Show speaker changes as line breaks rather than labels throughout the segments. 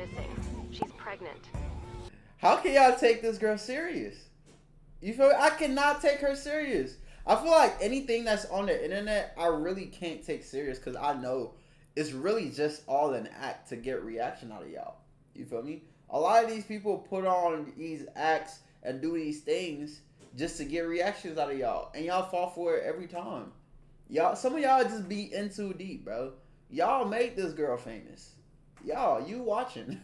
missing. She's pregnant.
How can y'all take this girl serious? You feel me? I cannot take her serious. I feel like anything that's on the internet, I really can't take serious because I know it's really just all an act to get reaction out of y'all. You feel me? A lot of these people put on these acts and do these things just to get reactions out of y'all, and y'all fall for it every time. Y'all, some of y'all just be in too deep, bro. Y'all make this girl famous. Y'all, you watching?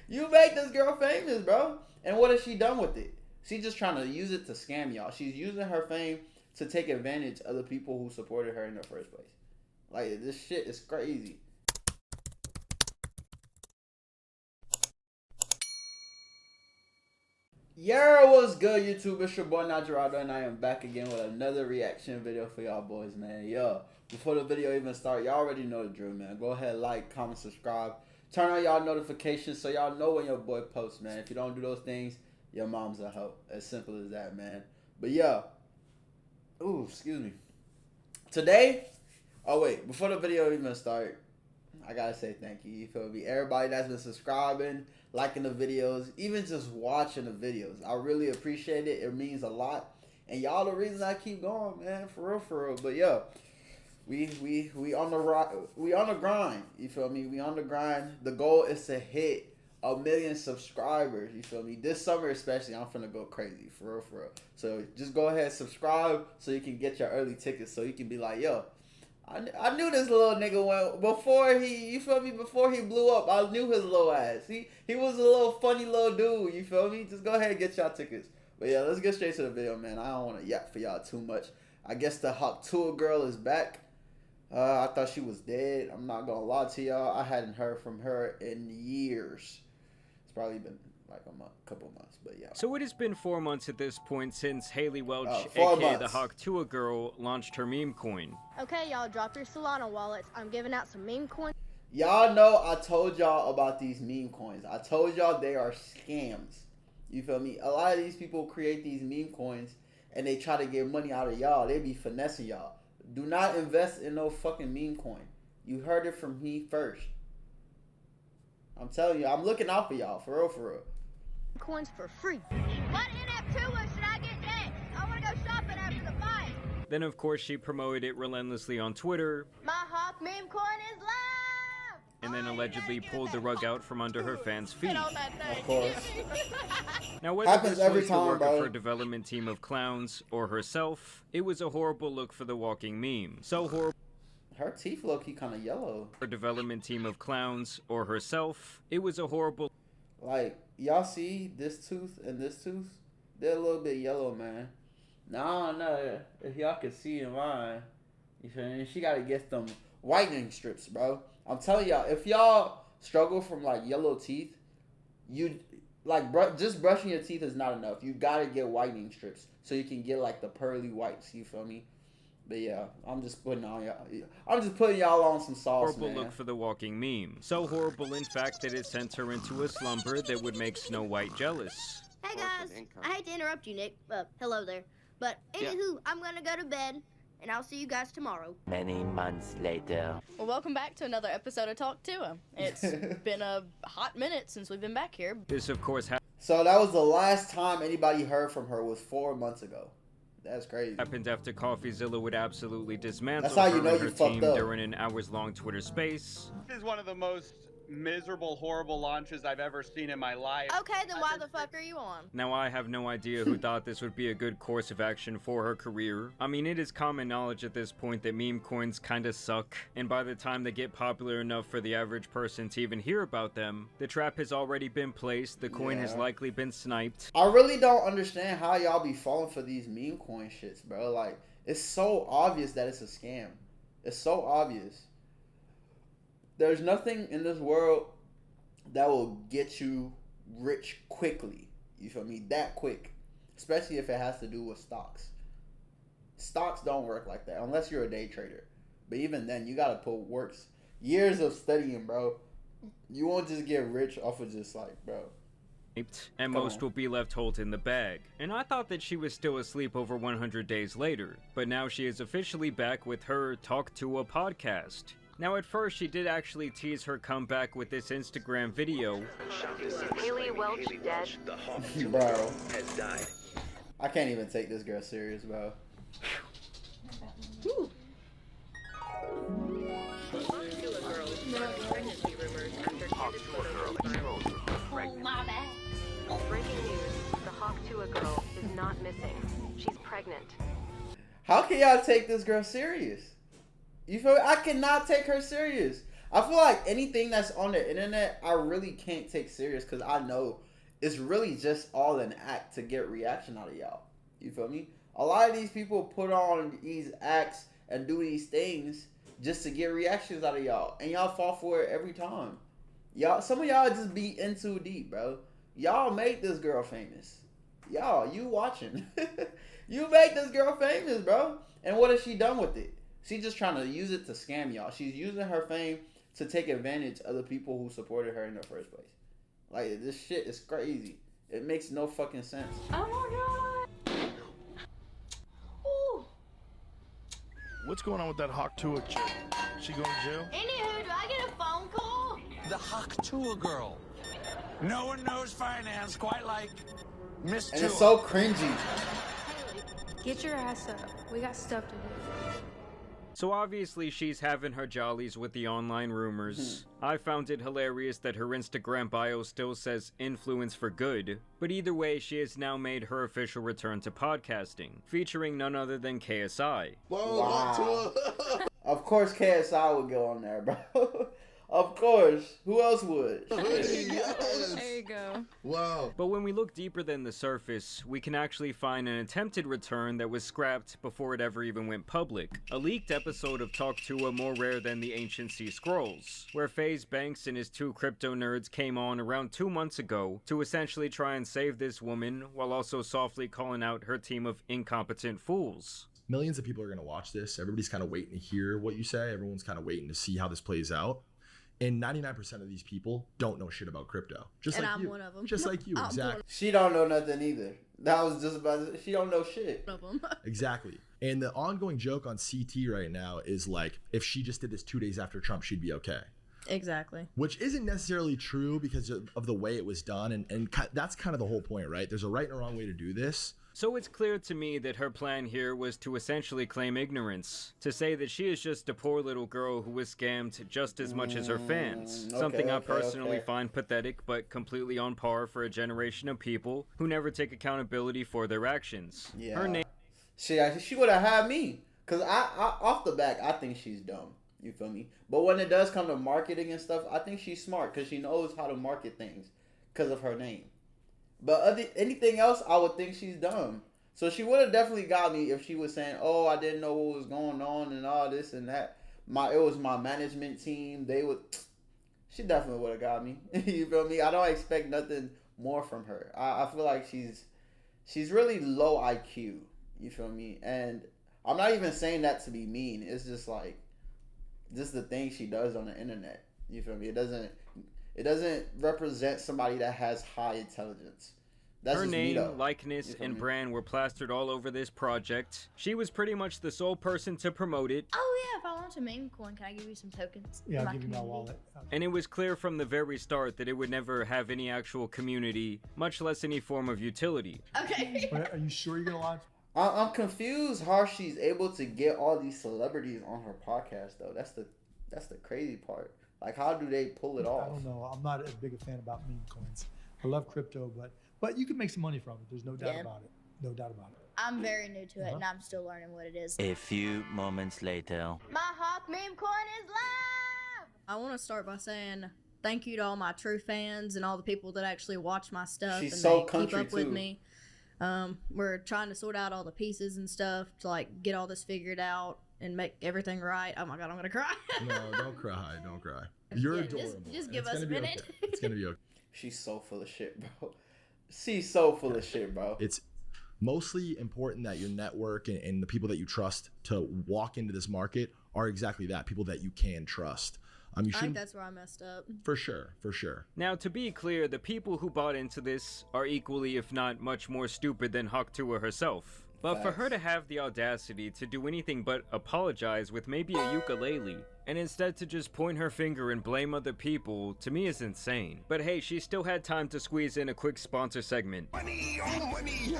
You make this girl famous, bro. And what has she done with it? She's just trying to use it to scam y'all. She's using her fame to take advantage of the people who supported her in the first place. Like, this shit is crazy. Yo, what's good, YouTube? It's your boy Notjeraldo, and I am back again with another reaction video for y'all boys, man. Yo, before the video even starts, y'all already know the drill, man. Go ahead, like, comment, subscribe. Turn on y'all notifications so y'all know when your boy posts, man. If you don't do those things, your mom's a hoe. As simple as that, man. But yeah. Ooh, excuse me. Today, oh wait, before the video even start, I gotta say thank you. You feel me? Everybody that's been subscribing, liking the videos, even just watching the videos. I really appreciate it. It means a lot. And y'all the reason I keep going, man. For real, for real. But yeah, we on the grind. You feel me? We on the grind. The goal is to hit 1 million subscribers. You feel me? This summer especially, I'm finna go crazy. For real, for real. So just go ahead, subscribe so you can get your early tickets. So you can be like, yo, I knew this little nigga went before he, you feel me, before he blew up. I knew his little ass. He was a little funny little dude, you feel me? Just go ahead and get y'all tickets. But yeah, let's get straight to the video, man. I don't want to yap for y'all too much. I guess the Tuah girl is back. I thought she was dead. I'm not gonna lie to y'all. I hadn't heard from her in years. It's probably been like a couple months, but yeah.
So it has been 4 months at this point since Haley Welch,
4
aka
months.
the Tuah girl, launched her meme coin.
Okay, y'all, drop your Solana wallets. I'm giving out some meme coins.
Y'all know I told y'all about these meme coins. I told y'all they are scams. You feel me? A lot of these people create these meme coins and they try to get money out of y'all. They be finessing y'all. Do not invest in no fucking meme coin. You heard it from me first. I'm telling you, I'm looking out for y'all. For real, for real.
Coins for free. What NF2 should I get next? I want to go shopping after the fight.
Then of course she promoted it relentlessly on Twitter,
My Hawk meme coin is live!
and then allegedly pulled the rug out from under her fans' feet.
Of course.
Now whether
Happens
this
every
was the
time,
work
bro.
of her development team of clowns or herself, it was a horrible look for the walking meme. So horrible.
Her teeth low-key kind of yellow.
Her development team of clowns or herself, it was a horrible.
Like, y'all see this tooth and this tooth? They're a little bit yellow, man. Now, no, if y'all can see in mine, you feel me? She got to get them whitening strips, bro. I'm telling y'all, if y'all struggle from, like, yellow teeth, you, like, just brushing your teeth is not enough. You got to get whitening strips so you can get, like, the pearly whites, you feel me? But yeah, I'm just putting y'all on some sauce,
Horrible
man.
look for the walking meme. So horrible, in fact, that it sent her into a slumber that would make Snow White jealous.
Hey guys, I hate to interrupt you, Nick. Hello there. But anywho, I'm gonna go to bed, and I'll see you guys tomorrow.
Many months later.
Well, welcome back to another episode of Talk Tuah. It's been a hot minute since we've been back here.
This, of course,
So that was the last time anybody heard from her was 4 months ago. That's crazy.
happened after CoffeeZilla would absolutely dismantle
That's how you
her
know
and her
you fucked
team
up.
during an hours-long Twitter space.
This is one of the most miserable, horrible launches I've ever seen in my life.
Okay, then why the fuck are you on?
Now, I have no idea who thought this would be a good course of action for her career. I mean, it is common knowledge at this point that meme coins kinda suck, and by the time they get popular enough for the average person to even hear about them, the trap has already been placed, the coin has likely been sniped.
I really don't understand how y'all be falling for these meme coin shits, bro. Like, it's so obvious that it's a scam. It's so obvious. There's nothing in this world that will get you rich quickly. You feel me? That quick. Especially if it has to do with stocks. Stocks don't work like that unless you're a day trader. But even then, you gotta put years of studying, bro. You won't just get rich off of just like, bro.
And most will be left holding the bag. And I thought that she was still asleep over 100 days later, but now she is officially back with her Talk Tuah podcast. Now at first she did actually tease her comeback with this Instagram video.
Haley Welch dead.
Bro. I can't even take this girl serious, bro.
Whew.
Oh, my bad. Breaking news. The Hawk Tuah girl is not missing. She's pregnant.
How can y'all take this girl serious? You feel me? I cannot take her serious. I feel like anything that's on the internet, I really can't take serious because I know it's really just all an act to get reaction out of y'all. You feel me? A lot of these people put on these acts and do these things just to get reactions out of y'all, and y'all fall for it every time. Y'all, some of y'all just be in too deep, bro. Y'all make this girl famous. Y'all, you watching? You make this girl famous, bro. And what has she done with it? She's just trying to use it to scam y'all. She's using her fame to take advantage of the people who supported her in the first place. Like, this shit is crazy. It makes no fucking sense.
Oh my god.
Ooh.
What's going on with that Hawk Tuah chick? She going to jail?
Anywho, do I get a phone call?
The Hawk Tuah girl. No one knows finance quite like Miss
And
Tuah.
it's so cringy.
Get your ass up. We got stuff to do.
So obviously she's having her jollies with the online rumors. I found it hilarious that her Instagram bio still says influence for good, but either way she has now made her official return to podcasting, featuring none other than KSI.
Wow. Of course KSI would go on there, bro. Of course. Who else would?
Yes.
There you go.
Wow.
But when we look deeper than the surface, we can actually find an attempted return that was scrapped before it ever even went public. A leaked episode of Talk Tuah more rare than the Ancient Sea Scrolls, where FaZe Banks and his two crypto nerds came on around 2 months ago to essentially try and save this woman while also softly calling out her team of incompetent fools.
Millions of people are going to watch this. Everybody's kind of waiting to hear what you say. Everyone's kind of waiting to see how this plays out. And 99% of these people don't know shit about crypto. Just
And
like
I'm
you.
one of them.
Just like you,
I'm
exactly.
She don't know nothing either. That was just about it. She don't know shit.
One of them.
Exactly. And the ongoing joke on CT right now is like, if she just did this 2 days after Trump, she'd be okay.
Exactly.
Which isn't necessarily true because of the way it was done. And that's kind of the whole point, right? There's a right and a wrong way to do this.
So it's clear to me that her plan here was to essentially claim ignorance, to say that she is just a poor little girl who was scammed just as much as her fans. Something I personally find pathetic, but completely on par for a generation of people who never take accountability for their actions.
Yeah.
Her name.
She would have had me. Because I off the back, I think she's dumb. You feel me? But when it does come to marketing and stuff, I think she's smart because she knows how to market things because of her name. But anything else, I would think she's dumb. So she would have definitely got me if she was saying, "Oh, I didn't know what was going on and all this and that. It was my management team. They would." She definitely would have got me. You feel me? I don't expect nothing more from her. I feel like she's really low IQ. You feel me? And I'm not even saying that to be mean. It's just like just the thing she does on the internet. You feel me? It doesn't represent somebody that has high intelligence. That's
her
just me,
name,
though.
likeness, and brand were plastered all over this project. She was pretty much the sole person to promote it.
Oh yeah, if I want a meme coin, can I give you some tokens?
Yeah,
for
I'll give you my
community?
wallet.
And it was clear from the very start that it would never have any actual community, much less any form of utility.
Okay.
But are you sure you're gonna launch?
I'm confused how she's able to get all these celebrities on her podcast, though. That's the crazy part. Like, how do they pull it off?
I don't know. I'm not as big a fan about meme coins. I love crypto, but you can make some money from it. There's no doubt about it. No doubt about it.
I'm very new to it, and I'm still learning what it is.
A few moments later.
My Hawk meme coin is live! I want to start by saying thank you to all my true fans and all the people that actually watch my stuff
She's
and
so
they keep
country,
up with
too.
me. We're trying to sort out all the pieces and stuff to like get all this figured out and make everything right. Oh my god, I'm gonna cry.
No, don't cry. Don't cry. You're
Yeah,
adorable.
just give
It's
us a
gonna be
minute.
okay. It's going to be okay.
She's so full of shit, bro. She's so full of shit, bro.
It's mostly important that your network and the people that you trust to walk into this market are exactly that, people that you can trust. You
I think
shouldn't,
that's where I messed up.
for sure, for sure.
Now, to be clear, the people who bought into this are equally, if not much more stupid than Hawk Tuah herself. But for her to have the audacity to do anything but apologize with maybe a ukulele, and instead to just point her finger and blame other people, to me is insane. But hey, she still had time to squeeze in a quick sponsor segment.
Money, oh money.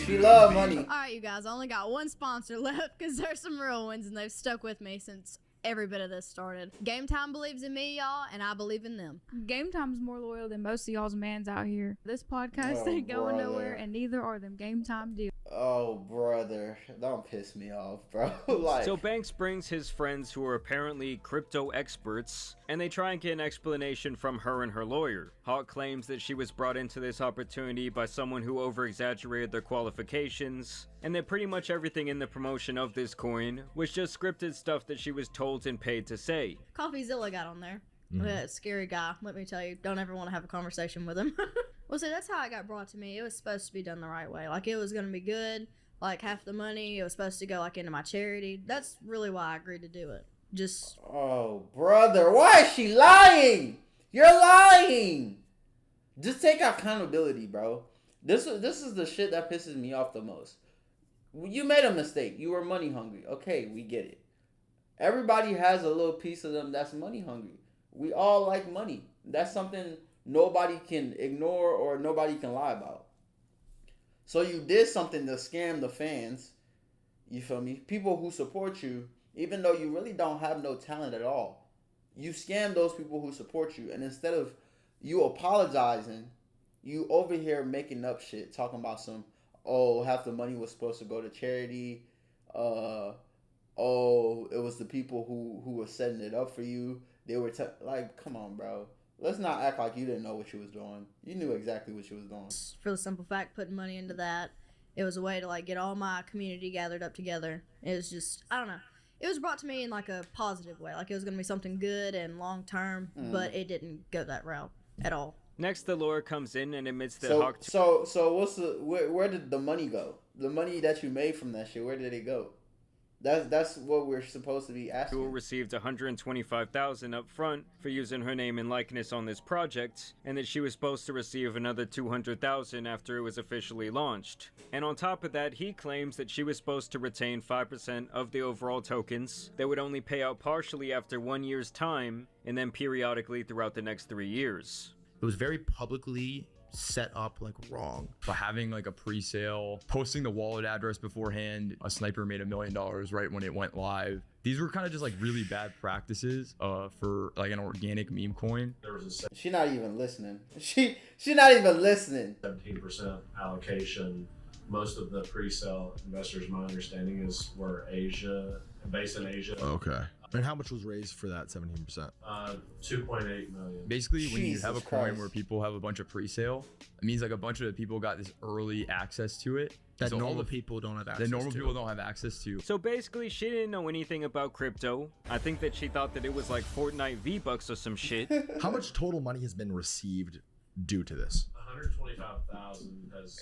She love money.
Alright, you guys, I only got one sponsor left because there's some real ones and they've stuck with me since every bit of this started. Game Time believes in me, y'all, and I believe in them.
Game Time's more loyal than most of y'all's mans out here. This podcast
Oh,
ain't going
brother.
nowhere, and neither are them Game Time deals.
Oh, brother. Don't piss me off, bro. Like,
So Banks brings his friends who are apparently crypto experts, and they try and get an explanation from her and her lawyer. Hawk claims that she was brought into this opportunity by someone who over-exaggerated their qualifications, and that pretty much everything in the promotion of this coin was just scripted stuff that she was told and paid to say.
CoffeeZilla got on there. Yeah, scary guy, let me tell you. Don't ever want to have a conversation with him. Well, see, that's how it got brought to me. It was supposed to be done the right way. Like, it was going to be good. Like, half the money, it was supposed to go, like, into my charity. That's really why I agreed to do it. Just...
oh, brother. Why is she lying? You're lying. Just take accountability, bro. This is the shit that pisses me off the most. You made a mistake. You were money hungry. Okay, we get it. Everybody has a little piece of them that's money hungry. We all like money. That's something nobody can ignore or nobody can lie about. So you did something to scam the fans. You feel me? People who support you, even though you really don't have no talent at all. You scam those people who support you. And instead of you apologizing, you over here making up shit. Talking about some, oh, half the money was supposed to go to charity. Oh, it was the people who were setting it up for you. They were like, come on, bro. Let's not act like you didn't know what you was doing. You knew exactly what you was doing.
For the simple fact, putting money into that, it was a way to, like, get all my community gathered up together. It was just, I don't know. It was brought to me in, like, a positive way. Like, it was going to be something good and long-term, but it didn't go that route at all.
Next, the lawyer comes in and admits that
So,
Hawk...
so what's where did the money go? The money that you made from that shit, where did it go? That's what we're supposed to be asking.
Tuah received $125,000 up front for using her name and likeness on this project, and that she was supposed to receive another $200,000 after it was officially launched. And on top of that, he claims that she was supposed to retain 5% of the overall tokens that would only pay out partially after 1 year's time, and then periodically throughout the next 3 years.
It was very publicly set up like wrong.
But having like a pre-sale, posting the wallet address beforehand, a sniper made $1 million right when it went live. These were kind of just like really bad practices for like an organic meme coin.
There was a
She not even listening. She not even listening.
17% allocation. Most of the pre-sale investors, my understanding is were based in Asia.
Okay. And how much was raised for that 17%?
2.8 million.
Basically, when you have a
Jesus
coin
Christ.
where people have a bunch of pre-sale, it means like a bunch of people got this early access to it.
That
So
normal
all the
people don't have access
that normal
to.
people don't have access to.
So basically, she didn't know anything about crypto. I think that she thought that it was like Fortnite V-Bucks or some shit.
How much total money has been received due to this?
125,000 has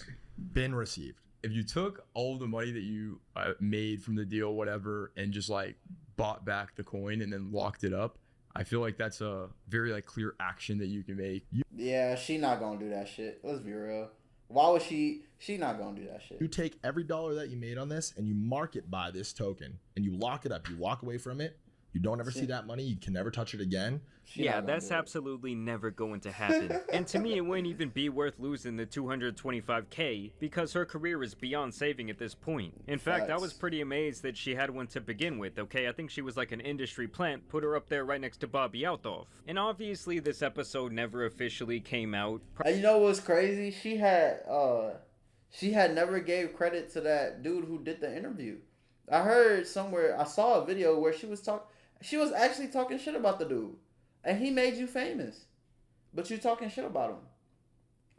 Been received.
If you took all the money that you made from the deal, whatever, and just like bought back the coin and then locked it up, I feel like that's a very like clear action that you can make.
Yeah, she not gonna do that shit. Let's be real. Why would she? She not gonna do that shit.
You take every dollar that you made on this and you mark it by this token and you lock it up. You walk away from it. You don't ever see that money. You can never touch it again.
She
Yeah,
not gonna
that's
do it.
absolutely never going to happen. And to me, it wouldn't even be worth losing the $225K because her career is beyond saving at this point. In fact, I was
Facts.
pretty amazed that she had one to begin with, okay? I think she was like an industry plant, put her up there right next to Bobby Althoff. And obviously, this episode never officially came out.
And you know what's crazy? She had never gave credit to that dude who did the interview. I heard somewhere, I saw a video where she was actually talking shit about the dude. And he made you famous. But you talking shit about him.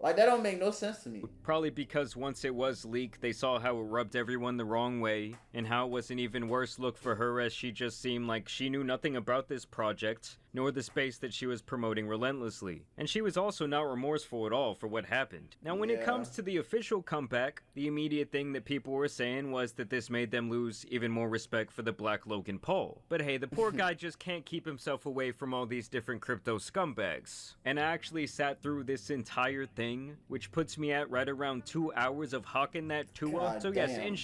Like, that don't make no sense to me.
Probably because once it was leaked, they saw how it rubbed everyone the wrong way, and how it was an even worse look for her as she just seemed like she knew nothing about this project, nor the space that she was promoting relentlessly. And she was also not remorseful at all for what happened. Now, when it comes to the official comeback, the immediate thing that people were saying was that this made them lose even more respect for the Black Logan Paul. But hey, the poor guy just can't keep himself away from all these different crypto scumbags. And I actually sat through this entire thing, which puts me at right around 2 hours of hawking that Tuah. So yes, in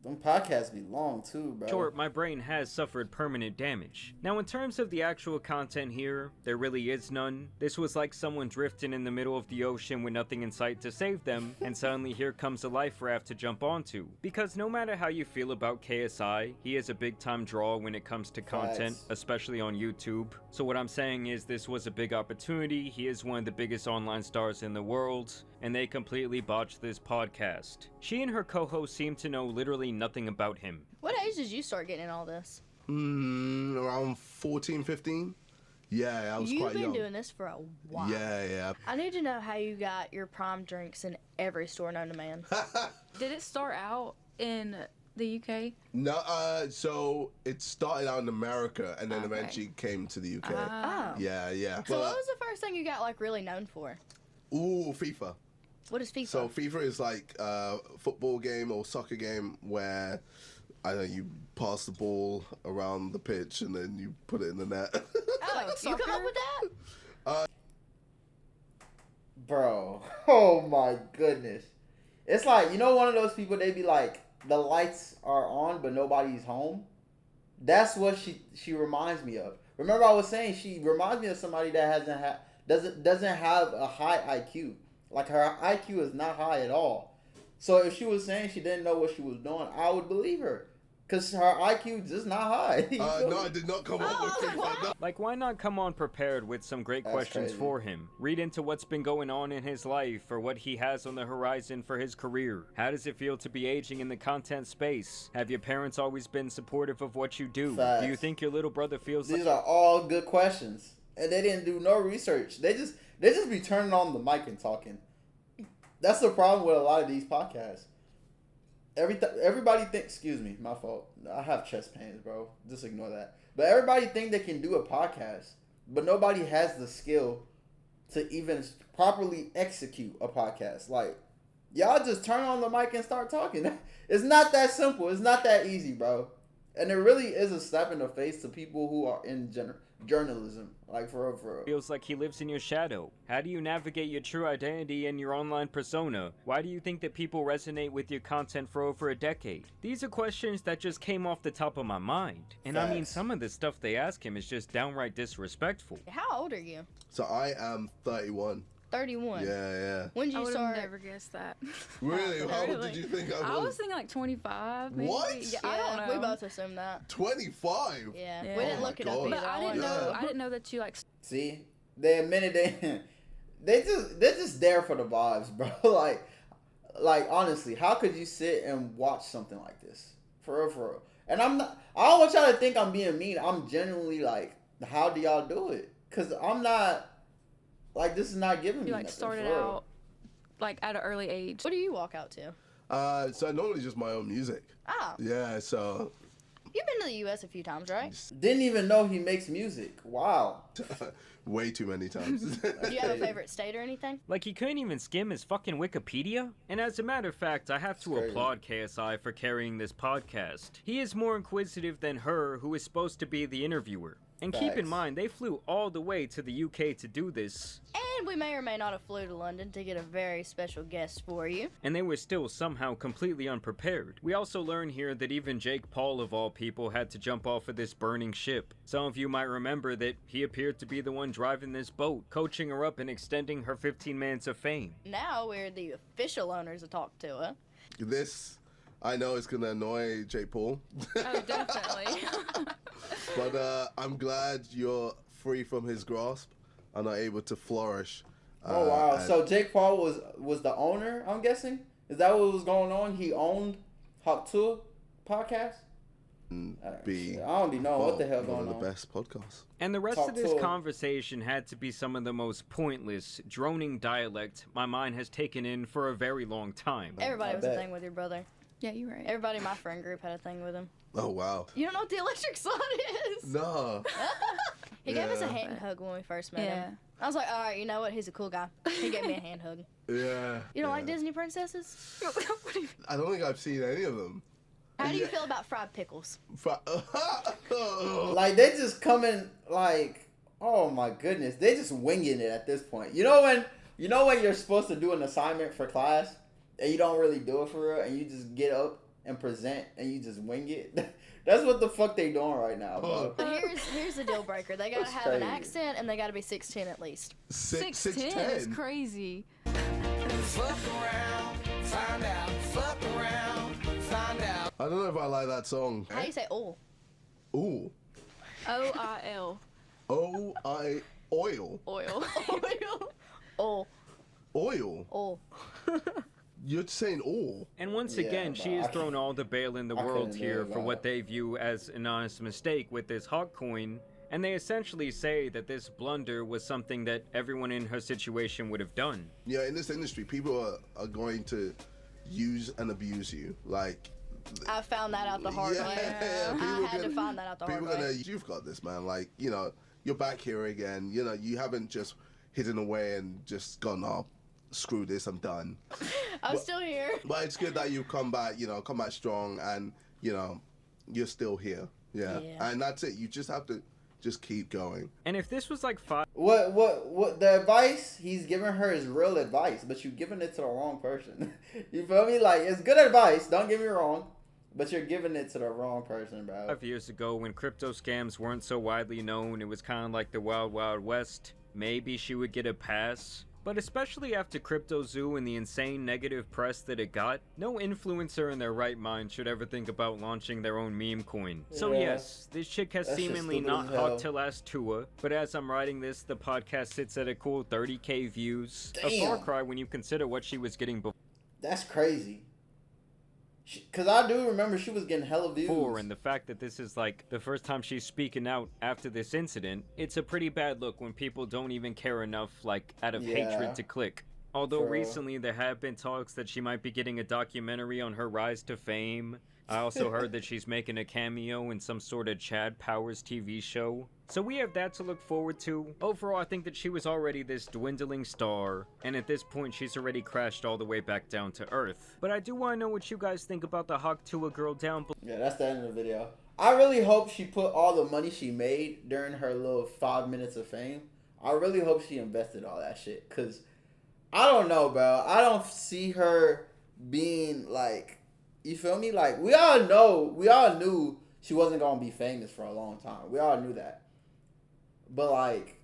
them podcasts be long too, bro.
short, my brain has suffered permanent damage. Now, in terms of the actual content here, there really is none. This was like someone drifting in the middle of the ocean with nothing in sight to save them, and suddenly here comes a life raft to jump onto. Because no matter how you feel about KSI, he is a big time draw when it comes to content, especially on YouTube. So what I'm saying is this was a big opportunity. He is one of the biggest online stars in the world, and they completely botched this podcast. She and her co-host seem to know literally nothing about him.
What age did you start getting in all this?
Around 14, 15. Yeah, I was quite young.
You've been doing this for a while.
Yeah.
I need to know how you got your prime drinks in every store known to man.
Did it start out in the UK?
No, so it started out in America and then eventually came to the UK.
Oh.
Yeah.
So what was the first thing you got like really known for?
Ooh, FIFA.
What is FIFA?
So FIFA is like a football game or soccer game where I know you pass the ball around the pitch and then you put it in the net.
Oh, you come up with that?
Bro, oh my goodness. It's like, you know, one of those people, they be like, the lights are on but nobody's home. That's what she reminds me of. Remember I was saying she reminds me of somebody that doesn't have a high IQ. Like, her IQ is not high at all. So if she was saying she didn't know what she was doing, I would believe her. Because her IQ is just not high.
No, I did not come up with FIFA. No.
Like, why not come on prepared with some great questions for him? Read into what's been going on in his life or what he has on the horizon for his career. How does it feel to be aging in the content space? Have your parents always been supportive of what you do?
Facts.
Do you think your little brother feels
These are all good questions. And they didn't do no research. They just be turning on the mic and talking. That's the problem with a lot of these podcasts. Everybody thinks, excuse me, my fault. I have chest pains, bro. Just ignore that. But everybody think they can do a podcast, but nobody has the skill to even properly execute a podcast. Like, y'all just turn on the mic and start talking. It's not that simple. It's not that easy, bro. And it really is a slap in the face to people who are in journalism. Like, for real.
Feels like he lives in your shadow. How do you navigate your true identity and your online persona? Why do you think that people resonate with your content for over a decade? These are questions that just came off the top of my mind. And I mean, some of the stuff they ask him is just downright disrespectful.
How old are you?
So I am 31.
31.
Yeah.
When did you start?
I would have never guessed that.
Really? How old did you think I was?
I was thinking like 25. Maybe.
What?
Yeah, I don't know.
We both assumed that.
25?
Yeah. We didn't look it up either.
But I didn't know that you like.
See, they admitted they're just there for the vibes, bro. like honestly, how could you sit and watch something like this? For real. And I don't want y'all to think I'm being mean. I'm genuinely like, how do y'all do it? Cause I'm not. Like, this is not giving me
You like
nothing,
started
for real.
out like at an early age.
What do you walk out to?
So normally just my own music.
Oh.
Yeah, so.
You've been to the U.S. a few times, right?
Didn't even know he makes music. Wow.
Way too many times.
Do you have a favorite state or anything?
Like, he couldn't even skim his fucking Wikipedia? And as a matter of fact, I have to applaud KSI for carrying this podcast. He is more inquisitive than her, who is supposed to be the interviewer. And keep in mind, they flew all the way to the UK to do this.
And we may or may not have flew to London to get a very special guest for you.
And they were still somehow completely unprepared. We also learn here that even Jake Paul, of all people, had to jump off of this burning ship. Some of you might remember that he appeared to be the one driving this boat, coaching her up and extending her 15 minutes of fame.
Now we're the official owners of Talk Tuah.
This, I know, is going to annoy Jake Paul.
Oh, definitely.
But I'm glad you're free from his grasp and are able to flourish.
Oh, wow. So Jake Paul was the owner, I'm guessing? Is that what was going on? He owned Hawk Tuah podcast? I don't even know what the hell going on.
One of the best podcasts.
And the rest of this conversation had to be some of the most pointless, droning dialect my mind has taken in for a very long time.
Everybody was a thing with your brother.
Yeah, you're right.
Everybody in my friend group had a thing with him.
Oh, wow.
You don't know what the electric sun is?
No.
He gave us a hand hug when we first met him. I was like, all right, you know what? He's a cool guy. He gave me a hand hug.
Yeah.
You don't like Disney princesses?
I don't think I've seen any of them.
How do you feel about fried pickles?
Like, they just coming, like, oh my goodness. They just winging it at this point. You know when you're supposed to do an assignment for class and you don't really do it for real and you just get up and present and you just wing it? That's what the fuck they doing right now, bro.
But here's the deal breaker. They gotta have an accent and they gotta be 6'10" at least.
6'10" is crazy.
Fuck around, find out. Fuck around, find out.
I don't know if I like that song.
How do you say "oh"?
Ooh.
O-I-L.
O-I... Oil.
Oil.
Oh.
Oil?
Oh.
You're saying all.
And once again, she has thrown all the bail in the world here for what they view as an honest mistake with this hawk coin, and they essentially say that this blunder was something that everyone in her situation would have done.
Yeah, in this industry, people are going to use and abuse you. Like,
I found that out the hard way. I had to find that out the hard way.
You've got this, man. Like, you know, you're back here again. You know, you haven't just hidden away and just gone, oh, screw this, I'm done.
I'm still here.
But it's good that you've come back strong, and, you know, you're still here. Yeah. And that's it. You just have to just keep going.
And if this was like
What the advice he's giving her is real advice, but you're giving it to the wrong person. You feel me? Like, it's good advice, don't get me wrong, but you're giving it to the wrong person, bro.
5 years ago, when crypto scams weren't so widely known, it was kind of like the Wild Wild West. Maybe she would get a pass. But especially after Crypto Zoo and the insane negative press that it got, no influencer in their right mind should ever think about launching their own meme coin. So yes, this chick has seemingly not hot till last Tuah, but as I'm writing this, the podcast sits at a cool 30k views.
Damn.
A far cry when you consider what she was getting before.
That's crazy. Because I do remember she was getting hella views.
And the fact that this is like the first time she's speaking out after this incident, it's a pretty bad look when people don't even care enough, like, out of hatred to click. Although recently there have been talks that she might be getting a documentary on her rise to fame. I also heard that she's making a cameo in some sort of Chad Powers TV show. So we have that to look forward to. Overall, I think that she was already this dwindling star, and at this point she's already crashed all the way back down to earth. But I do want to know what you guys think about the Hawk Tuah girl down below.
Yeah, that's the end of the video. I really hope she put all the money she made during her little 5 minutes of fame. I really hope she invested all that shit, because I don't know, bro. I don't see her being like, you feel me? Like, we all knew she wasn't going to be famous for a long time. We all knew that. But, like,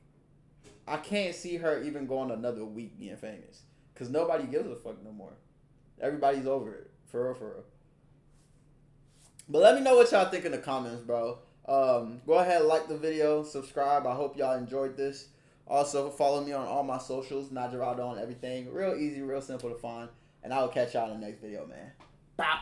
I can't see her even going another week being famous. Because nobody gives a fuck no more. Everybody's over it. For real, for real. But let me know what y'all think in the comments, bro. Go ahead and like the video. Subscribe. I hope y'all enjoyed this. Also, follow me on all my socials. Notjeraldo on everything. Real easy, real simple to find. And I will catch y'all in the next video, man. Bow.